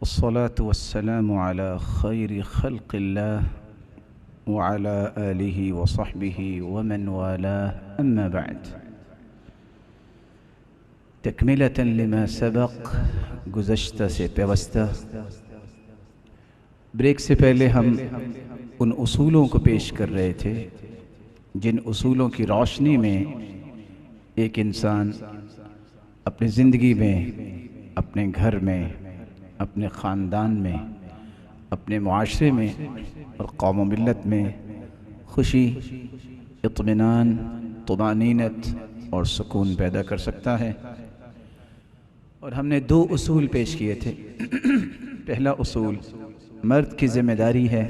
والصلاة والسلام على خير خلق الله وعلى آله وصحبه ومن والاه أما بعد تكملة لما سبق گزشتہ سے پیوستہ بریک سے پہلے ہم ان اصولوں کو پیش کر رہے تھے جن اصولوں کی روشنی میں ایک انسان اپنی زندگی میں، اپنے گھر میں، اپنے خاندان میں، اپنے معاشرے میں اور قوم و ملت میں خوشی، اطمینان، طمانینت اور سکون پیدا کر سکتا ہے۔ اور ہم نے دو اصول پیش کیے تھے۔ پہلا اصول، مرد کی ذمہ داری ہے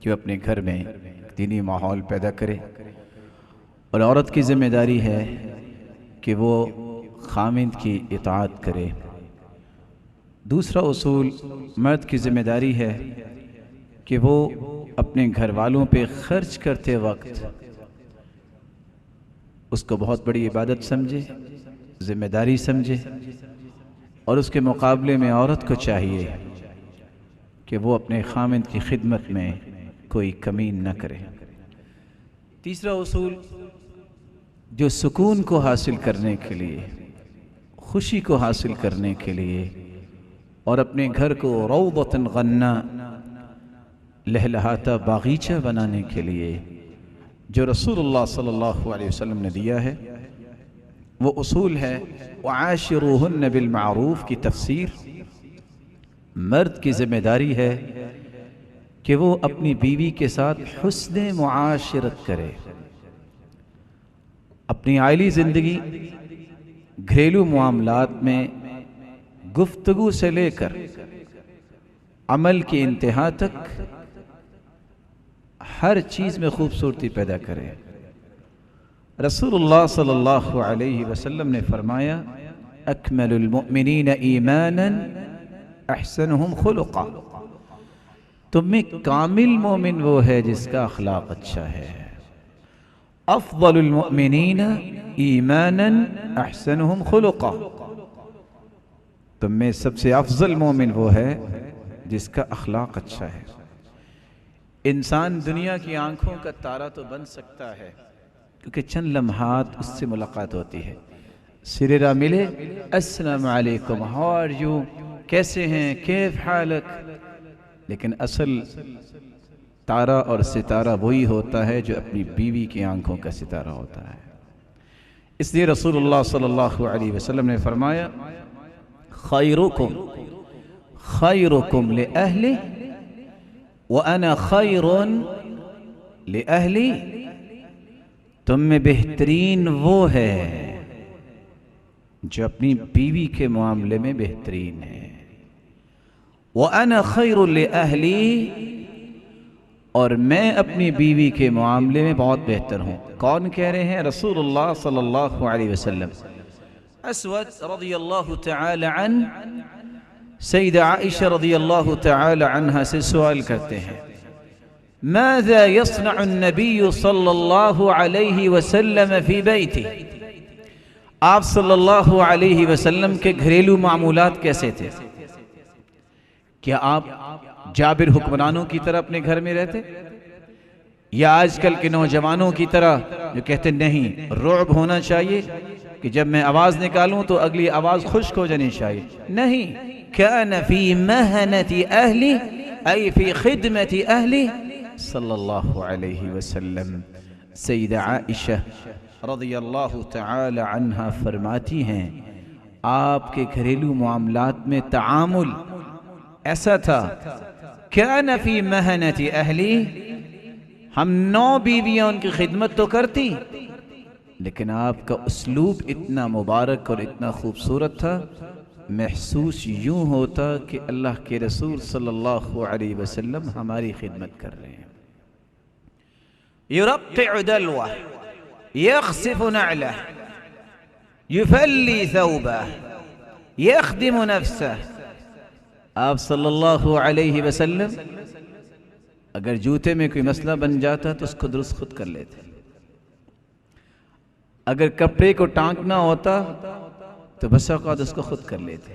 کہ وہ اپنے گھر میں دینی ماحول پیدا کرے، اور عورت کی ذمہ داری ہے کہ وہ خاوند کی اطاعت کرے۔ دوسرا اصول، مرد کی ذمہ داری ہے کہ وہ اپنے گھر والوں پہ خرچ کرتے وقت اس کو بہت بڑی عبادت سمجھے، ذمہ داری سمجھے، اور اس کے مقابلے میں عورت کو چاہیے کہ وہ اپنے خاوند کی خدمت میں کوئی کمی نہ کرے۔ تیسرا اصول، جو سکون کو حاصل کرنے کے لیے، خوشی کو حاصل کرنے کے لیے اور اپنے گھر کو روضۃ غنّا، لہلہاتا باغیچہ بنانے کے لیے جو رسول اللہ صلی اللہ علیہ وسلم نے دیا ہے، وہ اصول ہے وعاشروہن بالمعروف کی تفسیر۔ مرد کی ذمہ داری ہے کہ وہ اپنی بیوی کے ساتھ حسن معاشرت کرے، اپنی عائلی زندگی، گھریلو معاملات میں گفتگو سے لے کر عمل کی انتہا تک ہر چیز میں خوبصورتی پیدا کرے۔ رسول اللہ صلی اللہ علیہ وسلم نے فرمایا اکمل المؤمنین ایمانا احسنہم خلقا، تم میں کامل مومن وہ ہے جس کا اخلاق اچھا ہے۔ افضل المؤمنین ایمانا احسنہم خلقا، تم میں سب سے افضل مومن وہ ہے جس کا اخلاق اچھا ہے۔ انسان دنیا کی آنکھوں کا تارا تو بن سکتا ہے کیونکہ چند لمحات اس سے ملاقات ہوتی ہے، سرے راہ ملے، السلام علیکم، ہاؤ آر یو، کیسے ہیں، کیف حالک، لیکن اصل تارا اور ستارہ وہی ہوتا ہے جو اپنی بیوی کی آنکھوں کا ستارہ ہوتا ہے۔ اس لیے رسول اللہ صلی اللہ علیہ وسلم نے فرمایا خیرکم خیرکم لأہلی وَأَنَا خَيْرٌ لِأَهْلِي، تم میں بہترین وہ ہے جو اپنی بیوی کے معاملے میں بہترین ہے۔ وَأَنَا خَيْرٌ لِأَهْلِي، اور میں اپنی بیوی کے معاملے میں بہت بہتر ہوں۔ کون کہہ رہے ہیں؟ رسول اللہ صلی اللہ علیہ وسلم۔ اسود رضی اللہ تعالی عنہ سیدہ عائشہ رضی اللہ تعالی عنہ سے سوال کرتے ہیں ماذا يصنع النبی صلی اللہ علیہ وسلم فی بیتہ، آپ صلی اللہ علیہ وسلم کے گھریلو معمولات کیسے تھے؟ کیا آپ جابر حکمرانوں کی طرح اپنے گھر میں رہتے، یا آج کل کے نوجوانوں کی طرح جو کہتے نہیں رعب ہونا چاہیے کہ جب میں آواز نکالوں تو اگلی آواز خشک ہو جانی چاہیے؟ نہیں، كان في مهنة أهلي أي في خدمة أهلي صلی اللہ علیہ وسلم۔ سیدہ عائشہ رضی اللہ تعالی عنہ فرماتی ہیں آپ کے گھریلو معاملات میں تعامل ایسا تھا كان في مهنة أهلي، ہم 9 بیویاں ان کی خدمت تو کرتی، لیکن آپ کا اسلوب اتنا مبارک اور اتنا خوبصورت تھا، محسوس یوں ہوتا کہ اللہ کے رسول صلی اللہ علیہ وسلم ہماری خدمت کر رہے ہیں۔ یرقع دلوہ، یخصف نعلہ، یفلی ثوبہ، یخدم نفسہ۔ آپ صلی اللہ علیہ وسلم اگر جوتے میں کوئی مسئلہ بن جاتا تو اس کو درست خود کر لیتے، اگر کپڑے کو ٹانکنا ہوتا تو بس اوقات اس کو خود کر لیتے،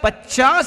50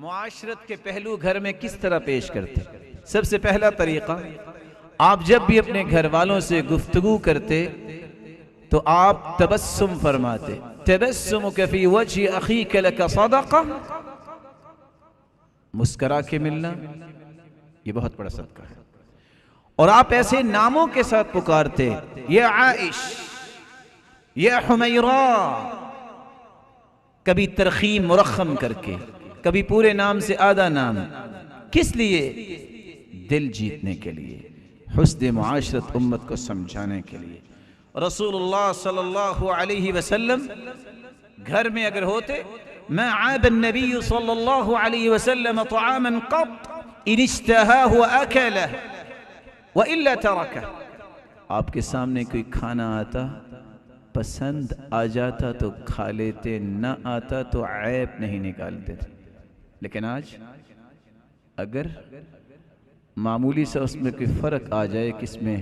معاشرت کے پہلو گھر میں کس طرح پیش کرتے؟ سب سے پہلا طریقہ، آپ جب بھی اپنے گھر والوں سے گفتگو کرتے تو آپ تبسم فرماتے، تبسمک فی وجہ اخیک لک صدقہ، مسکرا کے ملنا یہ بہت بڑا صدقہ ہے۔ اور آپ ایسے ناموں کے ساتھ پکارتے، یا عائش، یا حمیرہ، کبھی ترخیم مرخم کر کے، کبھی پورے نام سے آدھا نام، کس لیے؟ دل جیتنے کے لیے، حسن معاشرت امت کو سمجھانے کے لیے۔ رسول اللہ صلی اللہ علیہ وسلم گھر میں اگر ہوتے، ما عاب النبی صلی اللہ علیہ وسلم طعاما قط ان اشتہاہ واکلہ والا ترکہ، آپ کے سامنے کوئی کھانا آتا، پسند آ جاتا تو کھا لیتے، نہ آتا تو عیب نہیں نکالتے تھے۔ لیکن آج اگر معمولی سے اس میں کوئی فرق آ جائے کہ اس میں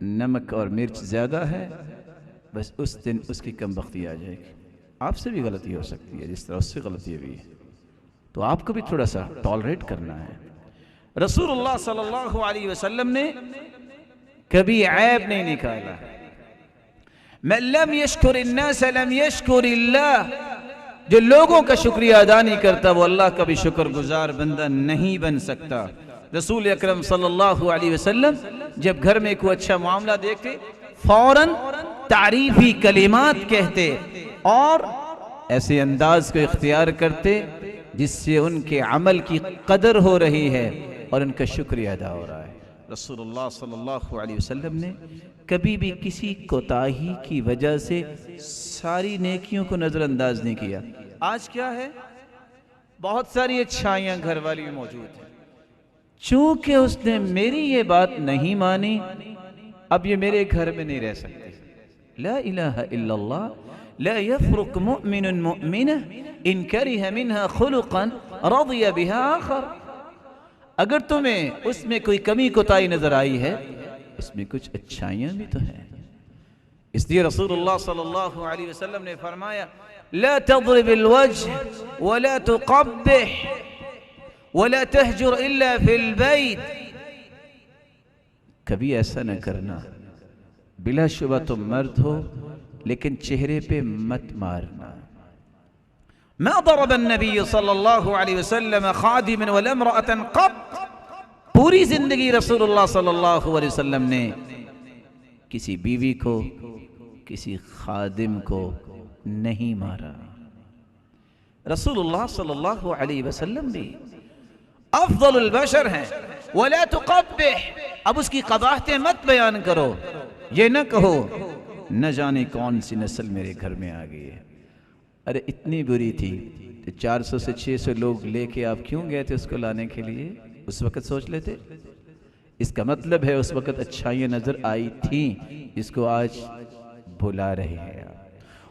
نمک اور مرچ زیادہ ہے، بس اس دن اس کی کم بختی آ جائے گی۔ آپ سے بھی غلطی ہو سکتی ہے جس طرح اس سے غلطی ہوئی ہے، تو آپ کو بھی تھوڑا سا ٹالریٹ کرنا ہے۔ رسول اللہ صلی اللہ علیہ وسلم نے کبھی عیب نہیں نکالا۔ من لم یشکر الناس لم یشکر اللہ، جو لوگوں کا شکریہ ادا نہیں کرتا وہ اللہ کا بھی شکر گزار بندہ نہیں بن سکتا۔ رسول اکرم صلی اللہ علیہ وسلم جب گھر میں کوئی اچھا معاملہ دیکھتے فوراً تعریفی کلمات کہتے اور ایسے انداز کو اختیار کرتے جس سے ان کے عمل کی قدر ہو رہی ہے اور ان کا شکریہ ادا ہو رہا ہے۔ رسول اللہ صلی اللہ علیہ وسلم نے کبھی بھی کسی کوتاہی کی وجہ سے ساری نیکیوں کو نظر انداز نہیں کیا۔ آج کیا ہے؟ بہت ساری اچھائیاں گھر والی میں موجود ہیں، چونکہ اس نے میری یہ بات نہیں مانی اب یہ میرے گھر میں نہیں رہ سکتی۔ لا الہ الا اللہ، لا يفرق مؤمن مؤمنہ ان کرہ منہا خلقا رضی بہا آخر۔ اگر تمہیں اس میں کوئی کمی کوتاہی نظر آئی ہے، اس میں کچھ اچھائیاں بھی تو ہیں۔ اس لیے رسول اللہ صلی اللہ علیہ وسلم نے فرمایا، لا تضرب الوجہ ولا تقبح ولا تہجر الا فی البیت، کبھی ایسا نہ کرنا، بلا شبہ تم مرد ہو لیکن چہرے پہ مت مارنا۔ ما ضرب النبی صلی اللہ علیہ وسلم خادما ولا امرأة قط، پوری زندگی رسول اللہ صلی اللہ علیہ وسلم نے کسی بیوی کو، کسی خادم کو نہیں مارا۔ رسول اللہ صلی اللہ علیہ وسلم بھی افضل البشر ہیں۔ ولا تقبح، اب اس کی قباحتیں مت بیان کرو، یہ نہ کہو نہ جانے کون سی نسل میرے گھر میں آ گئی ہے، ارے اتنی بری تھی کہ 400 سے 600 لوگ لے کے آپ کیوں گئے تھے اس کو لانے کے لیے؟ اس وقت سوچ لیتے؟ اس کا مطلب ہے اس وقت اچھائیاں نظر آئی تھیں، اس کو آج بھلا رہے ہیں۔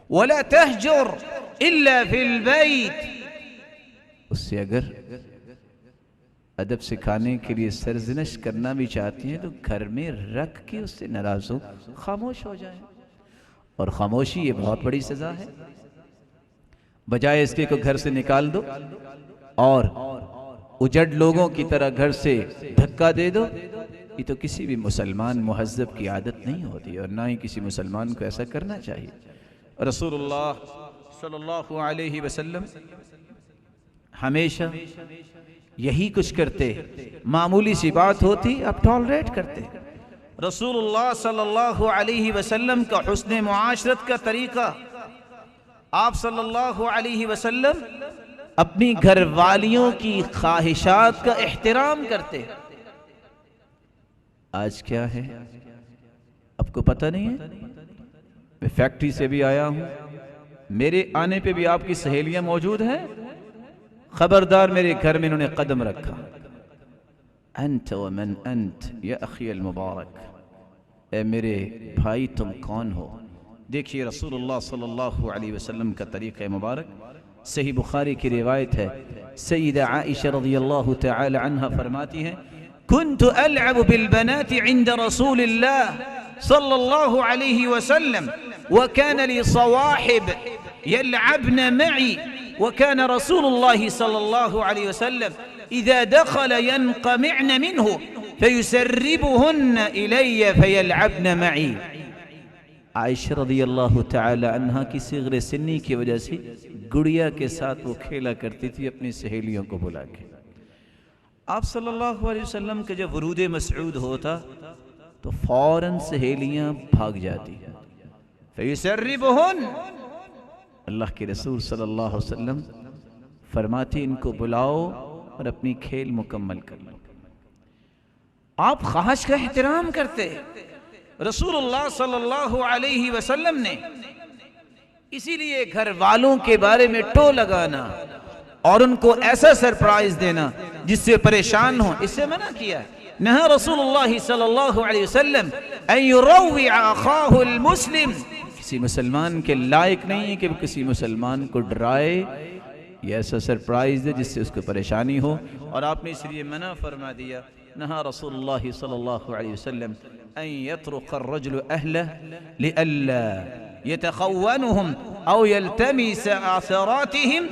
وَلَا تَحْجُرْ إِلَّا فِي الْبَيْتِ، اس سے اگر ادب سکھانے کے لیے سرزنش کرنا بھی چاہتی ہیں تو گھر میں رکھ کے اس سے ناراض ہو، خاموش ہو جائیں، اور خاموشی یہ بہت بڑی سزا ہے۔ بجائے اس کے کو گھر سے نکال دو اور اجڑ لوگوں کی طرح گھر سے دھکا دے دو، یہ تو کسی بھی مسلمان مہذب کی عادت نہیں ہوتی اور نہ ہی کسی مسلمان کو ایسا کرنا چاہیے۔ رسول اللہ صلی اللہ علیہ وسلم ہمیشہ یہی کچھ کرتے، معمولی سی بات ہوتی اب ٹالریٹ کرتے۔ رسول اللہ صلی اللہ علیہ وسلم کا حسن معاشرت کا طریقہ، آپ صلی اللہ علیہ وسلم اپنی گھر والیوں کی خواہشات کا احترام کرتے۔ آج کیا ہے آپ کو پتہ نہیں ہے؟ میں فیکٹری سے بھی آیا ہوں، میرے آنے پہ بھی آپ کی سہیلیاں موجود ہیں، خبردار میرے گھر میں انہوں نے قدم رکھا، انت ومن انت یا اخی المبارک، اے میرے بھائی تم کون ہو؟ دیکھیے رسول اللہ صلی اللہ علیہ وسلم کا طریقہ مبارک، صحیح بخاری کی روایت ہے، سیدہ عائشہ رضی اللہ تعالی عنہ فرماتی ہیں، كنت ألعب بالبنات عند رسول الله صلى الله عليه وسلم وكان لي صواحب يلعبن معي وَكَانَ رَسُولُ اللَّهِ صلی اللہ علیہ وسلم اذا دخل ينقمعن منه فيسربهن إلي فيلعبن معي. عائشہ رضی اللہ تعالی عنہ کی صغر سنی کی وجہ سے گڑیا کے ساتھ وہ کھیلا کرتی تھی اپنی سہیلیوں کو بلا کے. آپ صلی اللہ علیہ وسلم کا جب ورود مسعود ہوتا تو فوراً سہیلیاں بھاگ جاتی. فیسربہن، اللہ کے رسول صلی اللہ علیہ وسلم فرماتی ان کو بلاؤ اور اپنی کھیل مکمل کر لو. آپ خواہش کا احترام کرتے. رسول اللہ صلی اللہ علیہ وسلم نے اسی لیے گھر والوں کے بارے میں ٹو لگانا اور ان کو ایسا سرپرائز دینا جس سے پریشان ہوں اس سے منع کیا. نہا رسول اللہ صلی اللہ علیہ وسلم ان یروع اخاہ المسلم، کسی مسلمان کے لائق نہیں ہے کہ وہ کسی مسلمان کو ڈرائے یا ایسا سرپرائز دے جس سے اس کو پریشانی ہو، اور آپ نے اس لیے منع فرما دیا. نہا رسول اللہ صلی اللہ علیہ وسلم ان يطرق الرجل اهله لئلا يتخونهم او يلتمس اثراتهم.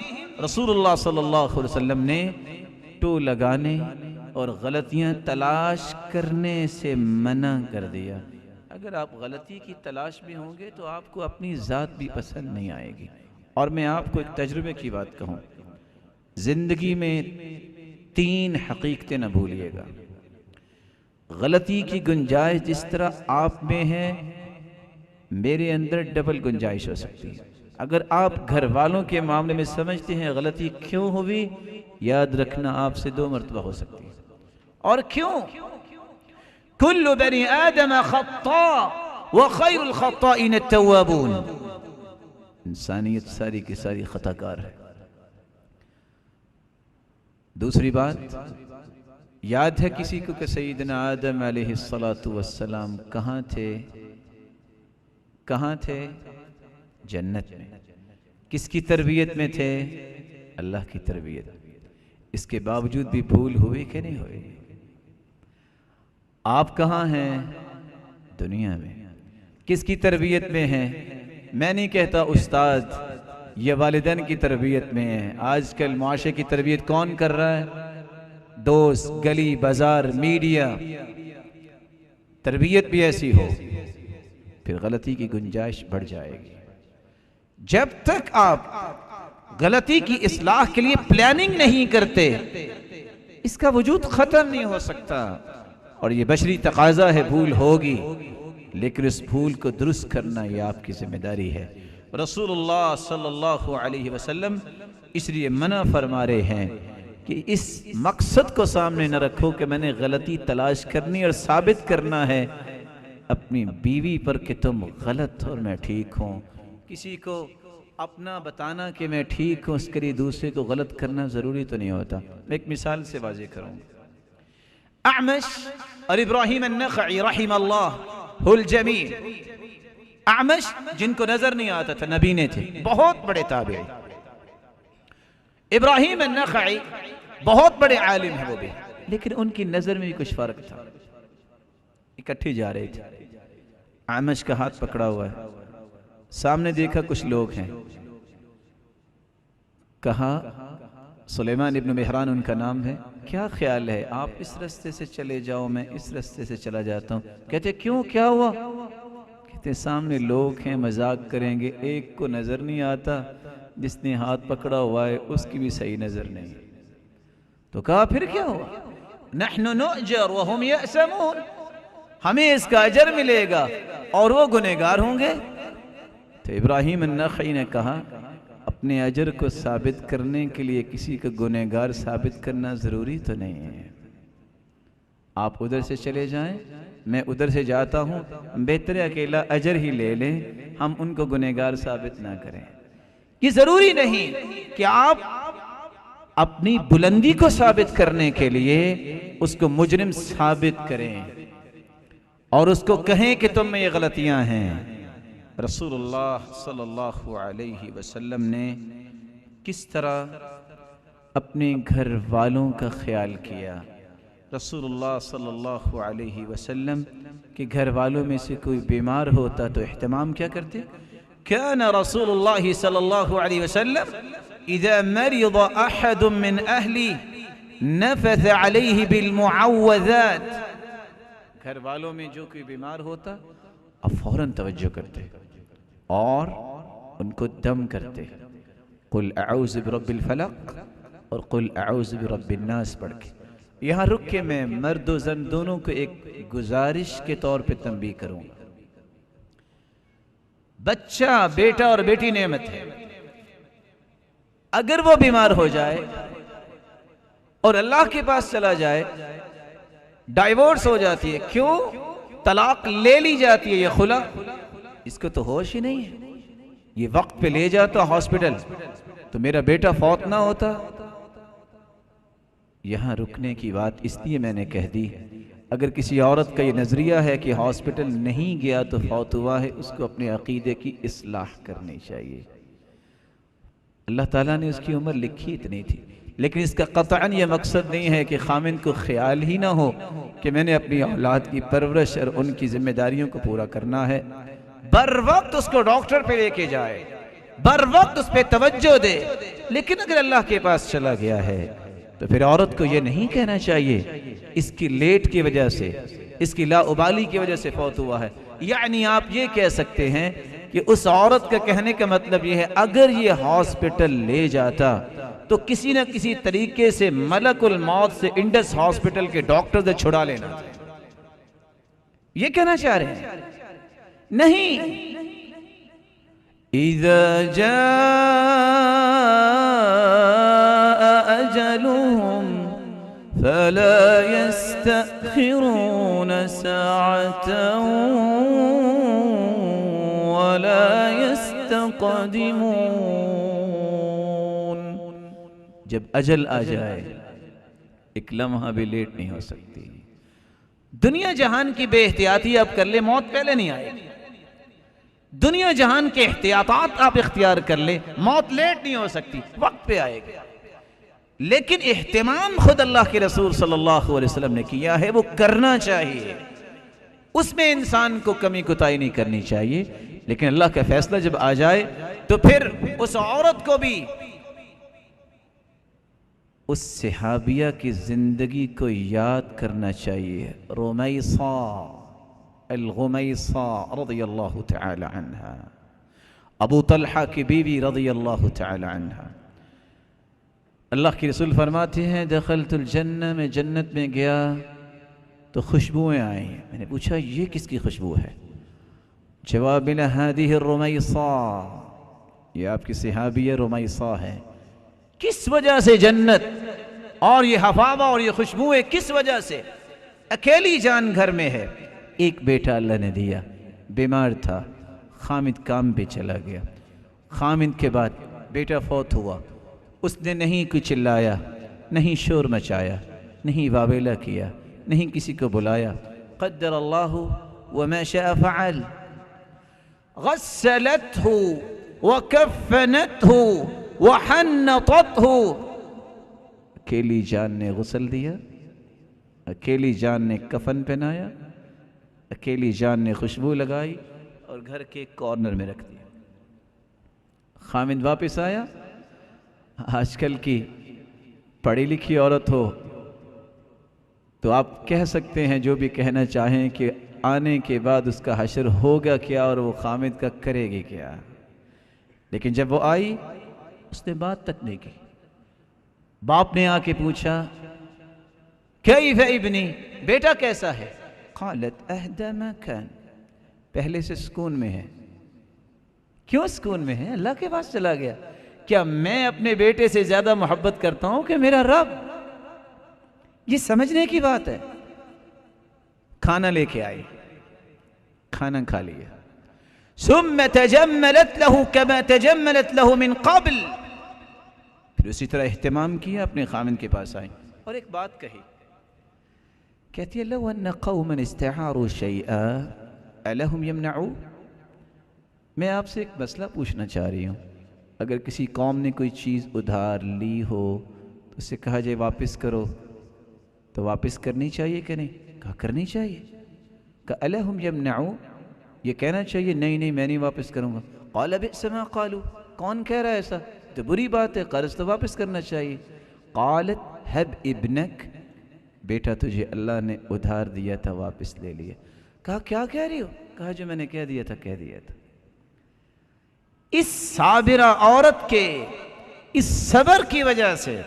رسول اللہ صلی اللہ علیہ وسلم نے ٹو لگانے اور غلطیاں تلاش کرنے سے منع کر دیا. اگر آپ غلطی کی تلاش میں ہوں گے تو آپ کو اپنی ذات بھی پسند نہیں آئے گی. اور میں آپ کو ایک تجربے کی بات کہوں، زندگی میں 3 حقیقتیں نہ بھولیے گا. غلطی کی گنجائش جس طرح آپ میں ہے میرے اندر ڈبل گنجائش ہو سکتی ہے. اگر آپ گھر والوں کے معاملے میں سمجھتے ہیں غلطی کیوں ہوئی، یاد رکھنا آپ سے 2 مرتبہ ہو سکتی ہے. اور کیوں؟ کل بنی آدم خطاء وخیر الخطائین التوابون. انسانیت ساری کی ساری خطا کار ہے. دوسری بات، یاد ہے کسی کو کہ سیدنا آدم علیہ السلام کہاں تھے؟ کہاں تھے؟ جنت میں. کس کی تربیت میں تھے؟ اللہ کی تربیت. اس کے باوجود بھی بھول ہوئی کہ نہیں ہوئی؟ آپ کہاں ہیں؟ دنیا میں. کس کی تربیت میں ہیں؟ میں نہیں کہتا استاد یا والدین کی تربیت میں ہے. آج کل معاشرے کی تربیت کون کر رہا ہے؟ دوست، گلی بازار، میڈیا. تربیت بھی ایسی ہو پھر غلطی کی گنجائش بڑھ جائے گی. جب تک آپ غلطی کی اصلاح کے لیے پلاننگ نہیں کرتے اس کا وجود ختم نہیں ہو سکتا. اور یہ بشری تقاضا ہے، بھول ہوگی لیکن اس بھول کو درست کرنا یہ آپ کی ذمہ داری ہے. رسول اللہ صلی اللہ علیہ وسلم اس لیے منع فرما رہے ہیں کہ اس مقصد کو سامنے نہ رکھو کہ میں نے غلطی تلاش کرنی اور ثابت کرنا ہے اپنی بیوی پر کہ تم غلط اور میں ٹھیک ہوں. کسی کو اپنا بتانا کہ میں ٹھیک ہوں اس کے لیے دوسرے کو غلط کرنا ضروری تو نہیں ہوتا. میں ایک مثال سے واضح کروں. اعمش اور ابراہیم النخعی رحم اللہ الجمیع. اعمش جن کو نظر نہیں آتا تھا، نبی نے تھے، بہت بڑے تابعی. ابراہیم النخعی بہت بڑے عالم ہیں وہ بھی، لیکن ان کی نظر میں بھی کچھ فرق تھا. اکٹھے جا رہے تھے، اعمش کا ہاتھ پکڑا ہوا ہے. سامنے دیکھا کچھ لوگ ہیں، کہا سلیمان ابن مہران ان کا نام ہے، کیا خیال ہے آپ اس رستے سے چلے جاؤ میں اس رستے سے چلا جاتا ہوں. کہتے کیوں، کیا ہوا؟ کہتے سامنے لوگ ہیں مذاق کریں گے، ایک کو نظر نہیں آتا، جس نے ہاتھ پکڑا ہوا ہے اس کی بھی صحیح نظر نہیں. تو کہا پھر کیا ہوا؟ نحن نؤجر وهم یأسمون، ہمیں اس کا اجر ملے گا اور وہ گنہگار ہوں گے. تو ابراہیم النخعی نے کہا اپنے اجر کو ثابت کرنے کے لیے کسی کو گنہگار ثابت کرنا ضروری تو نہیں ہے. آپ ادھر سے چلے جائیں، میں ادھر سے جاتا ہوں، بہتر ہے اکیلا اجر ہی لے لیں، ہم ان کو گنہگار ثابت نہ کریں. یہ ضروری نہیں کہ آپ اپنی بلندی کو ثابت کرنے کے لیے اس کو مجرم ثابت کریں اور اس کو کہیں کہ تم میں یہ غلطیاں ہیں. رسول اللہ صلی اللہ علیہ وسلم نے کس طرح اپنے گھر والوں کا خیال کیا. رسول اللہ صلی اللہ علیہ وسلم کے گھر والوں میں سے کوئی بیمار ہوتا تو اہتمام کیا کرتے؟ کان رسول اللہ صلی اللہ علیہ وسلم اذا مرض احد من اہلی نفث علیہ بالمعوذات، گھر والوں میں جو کوئی بیمار ہوتا اب فوراً توجہ کرتے اور ان کو دم کرتے، قل اعوذ برب الفلق اور قل اعوذ برب الناس پڑھ کے۔ یہاں رک کے میں مرد و زن دونوں کو ایک گزارش کے طور پہ تنبیہ کروں گا۔ بچہ، بیٹا اور بیٹی نعمت ہے، اگر وہ بیمار ہو جائے اور اللہ کے پاس چلا جائے، ڈائیورس ہو جاتی ہے، کیوں؟ طلاق لے لی جاتی ہے، یہ خلا، اس کو تو ہوش ہی نہیں ہے، یہ وقت پہ لے جاتا ہاسپٹل تو میرا بیٹا فوت نہ ہوتا۔ یہاں رکنے کی بات اس لیے میں نے کہہ دی، اگر کسی عورت کا یہ نظریہ ہے کہ ہاسپٹل نہیں گیا تو فوت ہوا ہے، اس کو اپنے عقیدے کی اصلاح کرنی چاہیے۔ اللہ تعالیٰ نے اس کی عمر لکھی اتنی تھی، لیکن اس کا قطعاً یہ مقصد نہیں ہے کہ خامن کو خیال ہی نہ ہو کہ میں نے اپنی اولاد کی پرورش اور ان کی ذمہ داریوں کو پورا کرنا ہے۔ بر وقت اس کو ڈاکٹر پہ لے کے جائے، بر وقت اس پہ توجہ دے، لیکن اگر اللہ کے پاس چلا گیا ہے تو پھر عورت کو یہ نہیں کہنا چاہیے اس کی لیٹ کی وجہ سے، اس کی لا ابالی کی وجہ سے فوت ہوا ہے۔ یعنی آپ یہ کہہ سکتے ہیں کہ اس عورت کا کہنے کا مطلب یہ ہے اگر یہ ہاسپٹل لے جاتا تو کسی نہ کسی طریقے سے ملک الموت سے انڈس ہاسپٹل کے ڈاکٹر سے چھڑا لینا، یہ کہنا چاہ رہے ہیں؟ نہیں، اذا جاء اجلهم فلا يستأخرون ساعة ولا يستقدمون۔ جب اجل آ جائے ایک لمحہ بھی لیٹ نہیں ہو سکتی۔ دنیا جہان کی بے احتیاطی اب کر لے، موت پہلے نہیں آئے گی۔ دنیا جہان کے احتیاطات آپ اختیار کر لے، موت لیٹ نہیں ہو سکتی، وقت پہ آئے گی۔ لیکن اہتمام خود اللہ کے رسول صلی اللہ علیہ وسلم نے کیا ہے، وہ کرنا چاہیے، اس میں انسان کو کمی کوتاہی نہیں کرنی چاہیے۔ لیکن اللہ کا فیصلہ جب آ جائے تو پھر اس عورت کو بھی اس صحابیہ کی زندگی کو یاد کرنا چاہیے، رمیصہ الغمیصہ رضی اللہ تعالی عنہ، ابو طلحہ کی بیوی رضی اللہ تعالی عنہ۔ اللہ کے رسول فرماتے ہیں دخلت الجنہ، میں جنت میں گیا تو خوشبوئیں آئیں، میں نے پوچھا یہ کس کی خوشبو ہے؟ جواب ملا ہذہ الرمیصہ، یہ آپ کی صحابیہ رمیصہ ہے۔ کس وجہ سے جنت اور یہ حفاظہ اور یہ خوشبوئیں کس وجہ سے؟ اکیلی جان گھر میں ہے، ایک بیٹا اللہ نے دیا، بیمار تھا، خامد کام پہ چلا گیا، خامد کے بعد بیٹا فوت ہوا، اس نے نہیں کوئی چلایا، نہیں شور مچایا، نہیں واویلا کیا، نہیں کسی کو بلایا، قدر اللہ وما شاء فعل، غسلته وکفنته وحنطته، اکیلی جان نے غسل دیا، اکیلی جان نے کفن پہنایا، اکیلی جان نے خوشبو لگائی اور گھر کے کارنر میں رکھ دیا۔ خامد واپس آیا، آج کل کی پڑھی لکھی عورت ہو تو آپ کہہ سکتے ہیں جو بھی کہنا چاہیں کہ آنے کے بعد اس کا حشر ہوگا کیا اور وہ خامد کا کرے گی کیا، لیکن جب وہ آئی اس نے بات تک نہیں کی۔ باپ نے آ کے پوچھا کیف ابنی، بیٹا کیسا ہے؟ قالت اہدی ما کان، پہلے سے سکون میں ہے۔ کیوں سکون میں ہے؟ اللہ کے پاس چلا گیا۔ کیا میں اپنے بیٹے سے زیادہ محبت کرتا ہوں کہ میرا رب؟ یہ سمجھنے کی بات ہے۔ کھانا لے کے آئی، کھانا کھا لیا، ثم تجملت له كما تجملت له من قبل، پھر اسی طرح اہتمام کیا، اپنے خامن کے پاس آئی اور ایک بات کہی، کہتی ہے لو ان قوما استعاروا شيئا الهم يمنعوا۔ میں آپ سے ایک مسئلہ پوچھنا چاہ رہی ہوں، اگر کسی قوم نے کوئی چیز ادھار لی ہو تو اسے کہا جائے واپس کرو تو واپس کرنی چاہیے کہ نہیں؟ کہا کرنی چاہیے۔ کہا الہم یمنعوا، یہ کہنا چاہیے نہیں نہیں میں نہیں واپس کروں گا۔ قال بئس ما قالوا، کون کہہ رہا ہے ایسا؟ تو بری بات ہے، قرض تو واپس کرنا چاہیے۔ قالت ہب ابنک، بیٹا تجھے اللہ نے ادھار دیا تھا واپس لے لیا۔ کہا کیا کہہ رہی ہو؟ کہا جو میں نے کہہ دیا تھا کہہ دیا تھا۔ اس صابرہ عورت کے اس صبر کی وجہ سے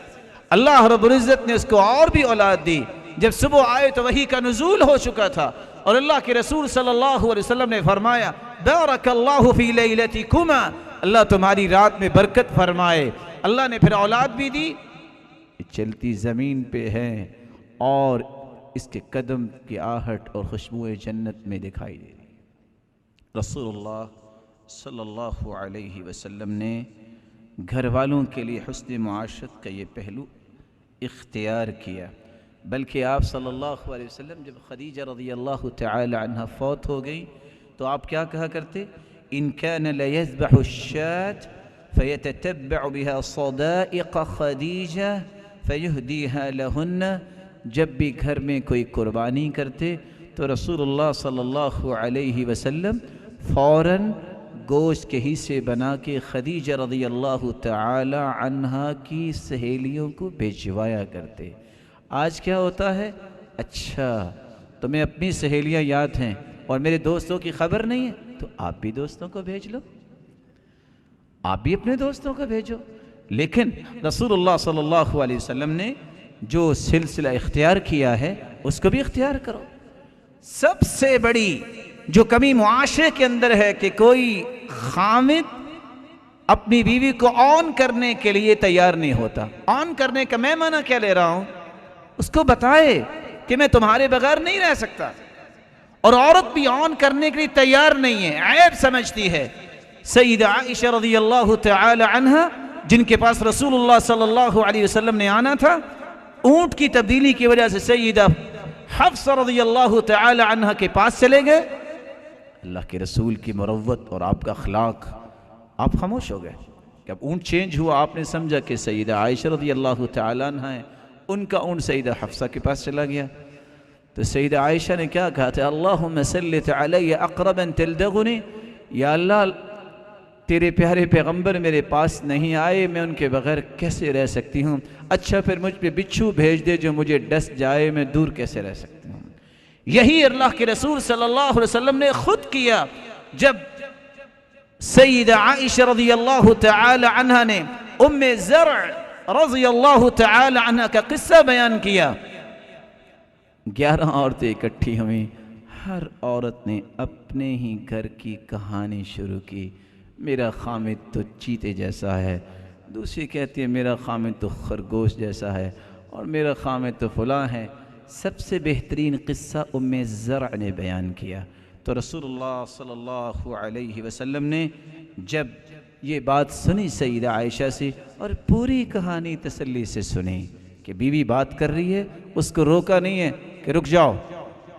اللہ رب العزت نے اس کو اور بھی اولاد دی۔ جب صبح آئے تو وحی کا نزول ہو چکا تھا، اور اللہ کے رسول صلی اللہ علیہ وسلم نے فرمایا بارک اللہ فی لیلتکما، اللہ تمہاری رات میں برکت فرمائے۔ اللہ نے پھر اولاد بھی دی، چلتی زمین پہ ہے اور اس کے قدم کی آہٹ اور خوشبو جنت میں دکھائی دے رہی۔ رسول اللہ صلی اللہ علیہ وسلم نے گھر والوں کے لیے حسن معاشرت کا یہ پہلو اختیار کیا، بلکہ آپ صلی اللہ علیہ وسلم جب خدیجہ رضی اللہ تعالی عنہ فوت ہو گئی تو آپ کیا کہا کرتے؟ ان کان لیذبح الشاة فیتتبع بها صدائق خدیجہ فیہدیها لہن، جب بھی گھر میں کوئی قربانی کرتے تو رسول اللہ صلی اللہ علیہ وسلم فوراً گوشت کے حصے بنا کے خدیجہ رضی اللہ تعالی عنہا کی سہیلیوں کو بھیجوایا کرتے۔ آج کیا ہوتا ہے؟ اچھا تمہیں اپنی سہیلیاں یاد ہیں اور میرے دوستوں کی خبر نہیں ہے تو آپ بھی دوستوں کو بھیج لو، آپ بھی اپنے دوستوں کو بھیجو۔ لیکن رسول اللہ صلی اللہ علیہ وسلم نے جو سلسلہ اختیار کیا ہے اس کو بھی اختیار کرو۔ سب سے بڑی جو کمی معاشرے کے اندر ہے کہ کوئی خامد اپنی بیوی کو آن کرنے کے لیے تیار نہیں ہوتا۔ آن کرنے کا میں معنی کیا لے رہا ہوں؟ اس کو بتائے کہ میں تمہارے بغیر نہیں رہ سکتا، اور عورت بھی آن کرنے کے لیے تیار نہیں ہے، عیب سمجھتی ہے۔ سیدہ عائشہ رضی اللہ تعالی عنہ جن کے پاس رسول اللہ صلی اللہ علیہ وسلم نے آنا تھا، اونٹ کی تبدیلی کی وجہ سے سیدہ حفصہ رضی اللہ تعالی عنہ کے پاس چلے گئے۔ اللہ کے رسول کی مروت اور آپ کا اخلاق، آپ خاموش ہو گئے کہ اب اونٹ چینج ہوا، آپ نے سمجھا کہ سیدہ عائشہ رضی اللہ تعالی عنہ ہے، ان کا اونٹ سیدہ حفصہ کے پاس چلا گیا۔ تو سیدہ عائشہ نے کیا کہا تھا؟ اللہم سلط علی اقربا تلدغنی، یا اللہ تیرے پیارے پیغمبر میرے پاس نہیں آئے، میں ان کے بغیر کیسے رہ سکتی ہوں؟ اچھا پھر مجھ پہ بچھو بھیج دے جو مجھے ڈس جائے، میں دور کیسے رہ سکتی ہوں؟ یہی اللہ کے رسول صلی اللہ علیہ وسلم نے خود کیا جب سیدہ عائشہ رضی اللہ تعالی عنہ نے ام زرع رضی اللہ تعالی عنہ کا قصہ بیان کیا۔ 11 عورتیں اکٹھی ہوئیں، ہر عورت نے اپنے ہی گھر کی کہانی شروع کی۔ میرا خامد تو چیتے جیسا ہے، دوسری کہتی ہے میرا خامد تو خرگوش جیسا ہے، اور میرا خامد تو فلاں ہے۔ سب سے بہترین قصہ ام زرع نے بیان کیا۔ تو رسول اللہ صلی اللہ علیہ وسلم نے جب یہ بات سنی سیدہ عائشہ سے، اور پوری کہانی تسلی سے سنی کہ بیوی بات کر رہی ہے، اس کو روکا نہیں ہے کہ رک جاؤ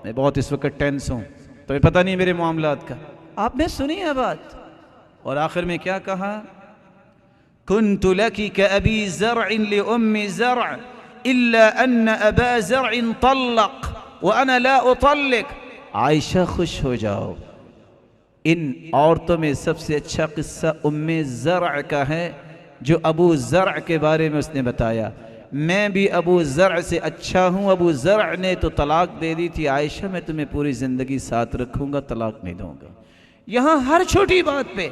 میں بہت اس وقت ٹینس ہوں، تمہیں پتہ نہیں میرے معاملات کا۔ آپ نے سنی ہے بات، اور آخر میں کیا کہا؟ كنت لك كأبي زرع لأم زرع إلا أن أبا زرع طلق وأنا لا أطلق۔ عائشہ خوش ہو جاؤ، ان عورتوں میں سب سے اچھا قصہ ام زرع کا ہے جو ابو زرع کے بارے میں اس نے بتایا۔ میں بھی ابو زرع سے اچھا ہوں، ابو زرع نے تو طلاق دے دی تھی، عائشہ میں تمہیں پوری زندگی ساتھ رکھوں گا، طلاق نہیں دوں گا۔ یہاں ہر چھوٹی بات پہ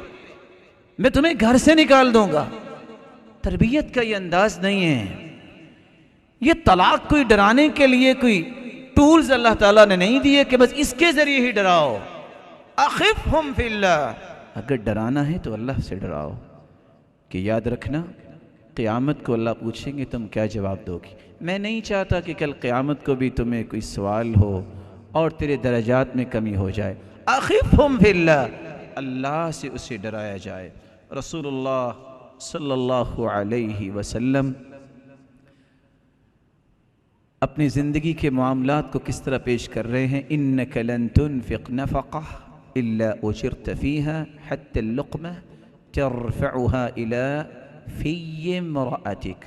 میں تمہیں گھر سے نکال دوں گا۔ تربیت کا یہ انداز نہیں ہے۔ یہ طلاق کوئی ڈرانے کے لیے کوئی ٹولز اللہ تعالیٰ نے نہیں دیے کہ بس اس کے ذریعے ہی ڈراؤ۔ اخفہم فی اللہ، اگر ڈرانا ہے تو اللہ سے ڈراؤ، کہ یاد رکھنا قیامت کو اللہ پوچھیں گے تم کیا جواب دو گی۔ میں نہیں چاہتا کہ کل قیامت کو بھی تمہیں کوئی سوال ہو اور تیرے درجات میں کمی ہو جائے۔ اخفہم فی اللہ، اللہ سے اسے ڈرایا جائے۔ رسول اللہ صلی اللہ علیہ وسلم اپنی زندگی کے معاملات کو کس طرح پیش کر رہے ہیں؟ انک لن تنفق نفقہ الا اجرت فیہا حتی اللقمہ ترفعها الى فی امرأتک۔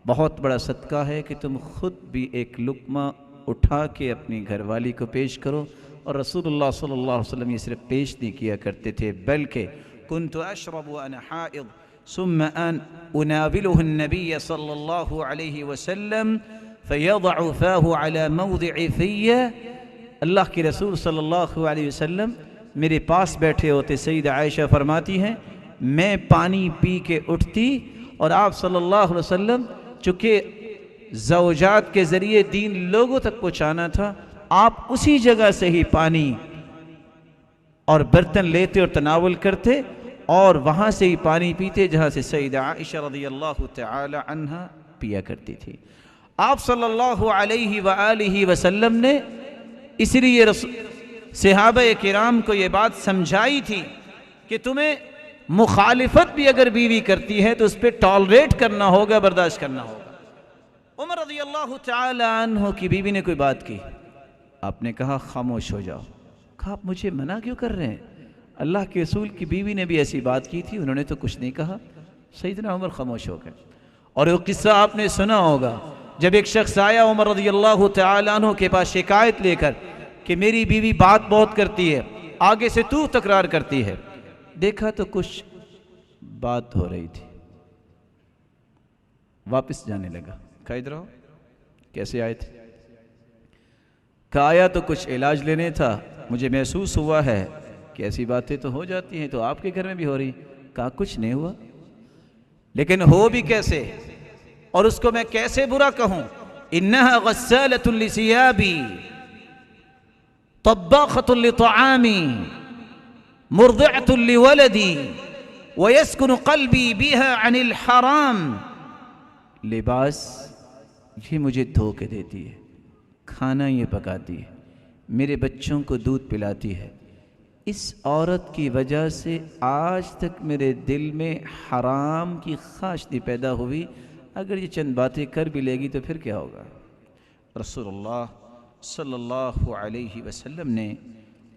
بہت بڑا صدقہ ہے کہ تم خود بھی ایک لقمہ اٹھا کے اپنی گھر والی کو پیش کرو۔ اور رسول اللہ صلی اللہ علیہ وسلم یہ صرف پیش نہیں کیا کرتے تھے، بلکہ کنت اشرب وانا حائض، ثم أناوله النبي صلى الله عليه وسلم فيضع فاه على موضع فيه. اللہ کے رسول صلی اللہ علیہ وسلم میرے پاس بیٹھے ہوتے. سیدہ عائشہ فرماتی ہیں میں پانی پی کے اٹھتی اور آپ صلی اللہ علیہ وسلم چونکہ زوجات کے ذریعے دین لوگوں تک پہنچانا تھا، آپ اسی جگہ سے ہی پانی اور برتن لیتے اور تناول کرتے اور وہاں سے ہی پانی پیتے جہاں سے سیدہ عائشہ رضی اللہ تعالی عنہا پیا کرتی تھی. آپ صلی اللہ علیہ وآلہ وسلم نے اس لیے صحابہ کرام کو یہ بات سمجھائی تھی کہ تمہیں مخالفت بھی اگر بیوی کرتی ہے تو اس پہ ٹالریٹ کرنا ہوگا، برداشت کرنا ہوگا. عمر رضی اللہ تعالی عنہ کی بیوی نے کوئی بات کی، آپ نے کہا خاموش ہو جاؤ. کہا آپ مجھے منع کیوں کر رہے ہیں؟ اللہ کے رسول کی بیوی نے بھی ایسی بات کی تھی، انہوں نے تو کچھ نہیں کہا. سیدنا عمر خاموش ہو گئے. اور وہ قصہ آپ نے سنا ہوگا جب ایک شخص آیا عمر رضی اللہ تعالی عنہ کے پاس شکایت لے کر کہ میری بیوی بات بہت کرتی ہے، آگے سے تو تکرار کرتی ہے. دیکھا تو کچھ بات ہو رہی تھی، واپس جانے لگا. کہا ادھر آؤ، کیسے آئے تھے؟ کہا آیا تو کچھ علاج لینے تھا، مجھے محسوس ہوا ہے کہ ایسی باتیں تو ہو جاتی ہیں تو آپ کے گھر میں بھی ہو رہی. کہا کچھ نہیں ہوا، لیکن ہو بھی کیسے اور اس کو میں کیسے برا کہوں؟ انہا غسالۃ لثیابی طباخۃ لطعامی مرضعۃ لولدی ویسکن قلبی بها عن الحرام. لباس یہ مجھے دھو کے دیتی ہے، کھانا یہ پکاتی ہے، میرے بچوں کو دودھ پلاتی ہے. اس عورت کی وجہ سے آج تک میرے دل میں حرام کی خواہش نہیں پیدا ہوئی. اگر یہ چند باتیں کر بھی لے گی تو پھر کیا ہوگا؟ رسول اللہ صلی اللہ علیہ وسلم نے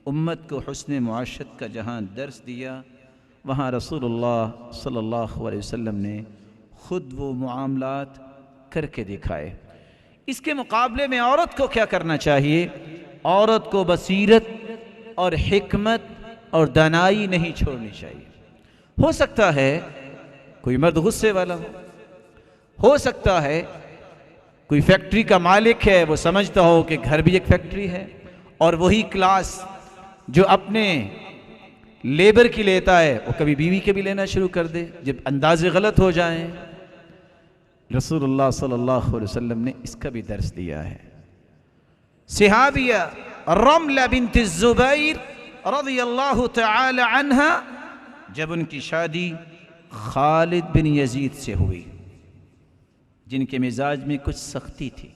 امت کو حسن معاشرت کا جہاں درس دیا، وہاں رسول اللہ صلی اللہ علیہ وسلم نے خود وہ معاملات کر کے دکھائے. اس کے مقابلے میں عورت کو کیا کرنا چاہیے؟ عورت کو بصیرت اور حکمت اور دانائی نہیں چھوڑنی چاہیے. ہو سکتا ہے کوئی مرد غصے والا ہو سکتا ہے کوئی فیکٹری کا مالک ہے، وہ سمجھتا ہو کہ گھر بھی ایک فیکٹری ہے، اور وہی کلاس جو اپنے لیبر کی لیتا ہے وہ کبھی بیوی کے بھی لینا شروع کر دے جب اندازے غلط ہو جائیں. رسول اللہ صلی اللہ علیہ وسلم نے اس کا بھی درس دیا ہے. صحابیہ رملہ بنت الزبیر رضی اللہ تعالی عنہ، جب ان کی شادی خالد بن یزید سے ہوئی جن کے مزاج میں کچھ سختی تھی،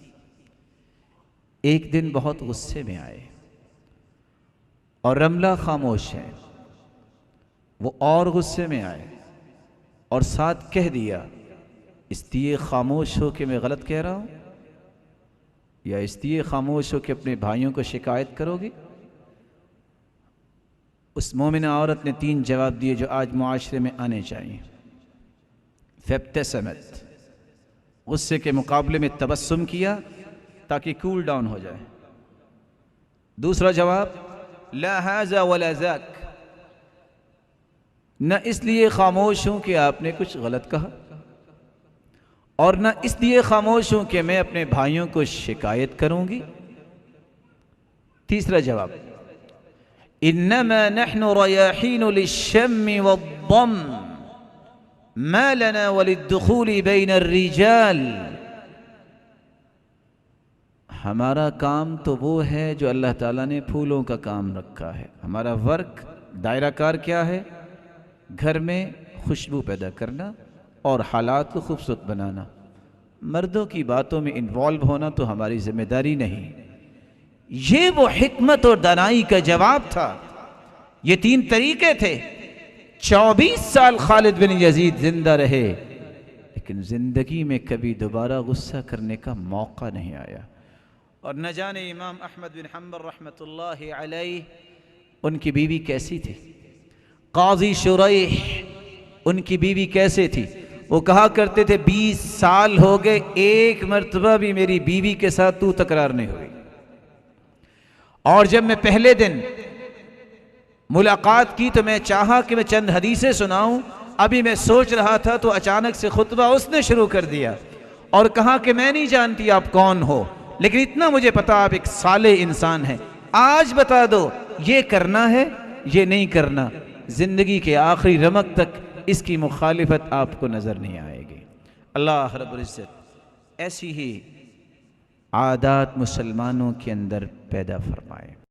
ایک دن بہت غصے میں آئے اور رملہ خاموش ہے، وہ اور غصے میں آئے اور ساتھ کہہ دیا اس لیے خاموش ہو کہ میں غلط کہہ رہا ہوں، یا اس لیے خاموش ہو کہ اپنے بھائیوں کو شکایت کرو گی؟ اس مومنہ عورت نے 3 جواب دیے جو آج معاشرے میں آنے چاہیے. فابتسمت، غصے کے مقابلے میں تبسم کیا تاکہ کول ڈاؤن ہو جائے. دوسرا جواب لا هذا ولا ذاک، نہ اس لیے خاموش ہوں کہ آپ نے کچھ غلط کہا اور نہ اس لیے خاموش ہوں کہ میں اپنے بھائیوں کو شکایت کروں گی. تیسرا جواب انما نحن ریاحین للشم والضم ما لنا وللدخول بین الرجال. ہمارا کام تو وہ ہے جو اللہ تعالیٰ نے پھولوں کا کام رکھا ہے. ہمارا ورک دائرہ کار کیا ہے؟ گھر میں خوشبو پیدا کرنا اور حالات کو خوبصورت بنانا. مردوں کی باتوں میں انوالو ہونا تو ہماری ذمہ داری نہیں. یہ وہ حکمت اور دانائی کا جواب تھا. یہ 3 طریقے تھے. 24 سال خالد بن یزید زندہ رہے لیکن زندگی میں کبھی دوبارہ غصہ کرنے کا موقع نہیں آیا. اور نہ جانے امام احمد بن حنبل رحمۃ اللہ علیہ ان کی بیوی کیسی تھی. قاضی شریح ان کی بیوی کیسے تھی؟ وہ کہا کرتے تھے 20 سال ہو گئے ایک مرتبہ بھی میری بیوی کے ساتھ تو تکرار نہیں ہوئی. اور جب میں پہلے دن ملاقات کی تو میں چاہا کہ میں چند حدیثیں سناؤں ابھی میں سوچ رہا تھا تو اچانک سے خطبہ اس نے شروع کر دیا اور کہا کہ میں نہیں جانتی آپ کون ہو، لیکن اتنا مجھے پتا آپ ایک صالح انسان ہیں، آج بتا دو یہ کرنا ہے یہ نہیں کرنا۔ زندگی کے آخری رمق تک اس کی مخالفت آپ کو نظر نہیں آئے گی۔ اللہ رب العزت ایسی ہی عادات مسلمانوں کے اندر پیدا فرمائے۔